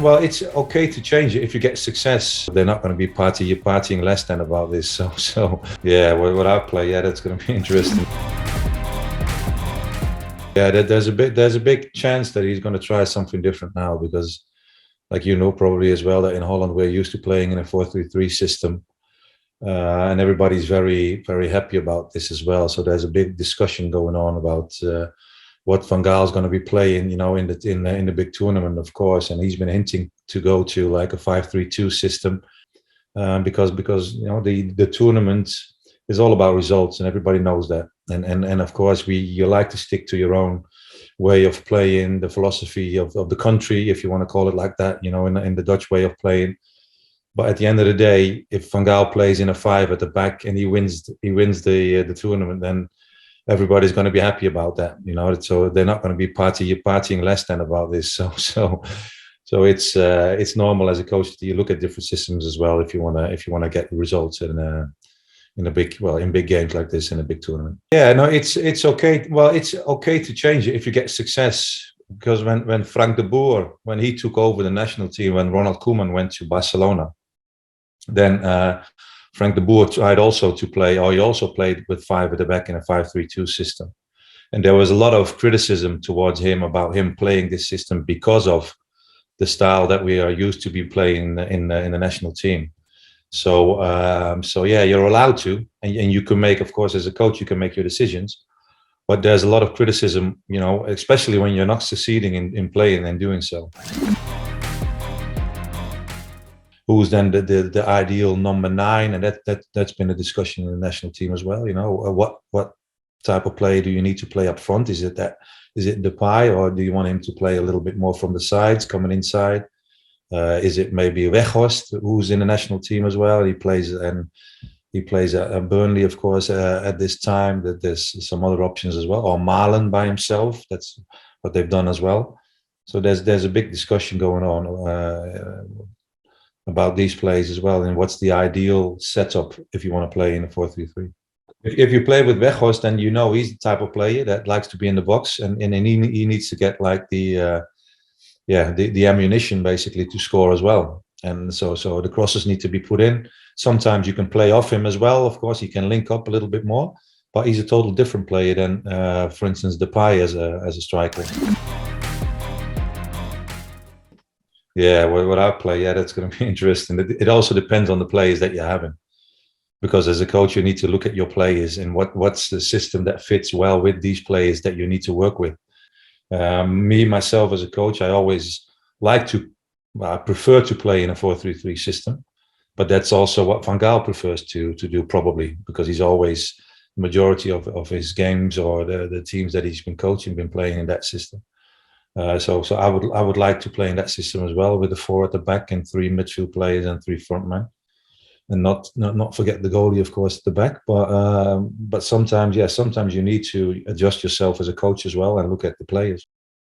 Well, it's okay to change it if you get success. They're not going to be partying less than about this. So yeah, what I play, yeah, that's going to be interesting. Yeah, there's a big chance that he's going to try something different now because, like you know, probably as well that in Holland we're used to playing in a 4-3-3 system, and everybody's very happy about this as well. So there's a big discussion going on about what Van Gaal is going to be playing, you know, in the big tournament, of course, and he's been hinting to go to like a 5-3-2 system, because you know the tournament is all about results, and everybody knows that. And of course, you like to stick to your own way of playing, the philosophy of the country, if you want to call it like that, you know, in the Dutch way of playing. But at the end of the day, if Van Gaal plays in a 5 at the back and he wins the tournament, then everybody's going to be happy about that, you know. So they're not going to be partying less than about this. So it's normal as a coach to look at different systems as well if you want to get results in big games like this in a big tournament. Yeah, no, it's okay. Well, it's okay to change it if you get success. Because when Frank de Boer, when he took over the national team, when Ronald Koeman went to Barcelona, then Frank de Boer tried also to play, or he also played with 5 at the back in a 5-3-2 system. And there was a lot of criticism towards him about him playing this system because of the style that we are used to be playing in the national team. So yeah, you're allowed to, and you can make, of course, as a coach, you can make your decisions. But there's a lot of criticism, you know, especially when you're not succeeding in playing and doing so. Who's then the ideal number 9? And that's been a discussion in the national team as well. You know, what type of play do you need to play up front? Is it Depay, or do you want him to play a little bit more from the sides, coming inside? Is it maybe Weghorst, who's in the national team as well? He plays at Burnley, of course, at this time. That there's some other options as well, or Milan by himself. That's what they've done as well. So there's a big discussion going on about these plays as well, and what's the ideal setup if you want to play in a 4-3-3. If you play with Weghorst, then you know he's the type of player that likes to be in the box, and he needs to get like the ammunition basically to score as well. And so the crosses need to be put in. Sometimes you can play off him as well. Of course, he can link up a little bit more, but he's a total different player than, for instance, Depay as a striker. Yeah, what I play, yeah, that's going to be interesting. It also depends on the players that you're having, because as a coach, you need to look at your players and what's the system that fits well with these players that you need to work with. Myself as a coach, I always I prefer to play in a 4-3-3 system, but that's also what Van Gaal prefers to do, probably, because he's always, the majority of his games or the teams that he's been coaching, been playing in that system. So I would like to play in that system as well, with the 4 at the back and 3 midfield players and 3 front men, and not forget the goalie, of course, at the back. But sometimes you need to adjust yourself as a coach as well and look at the players.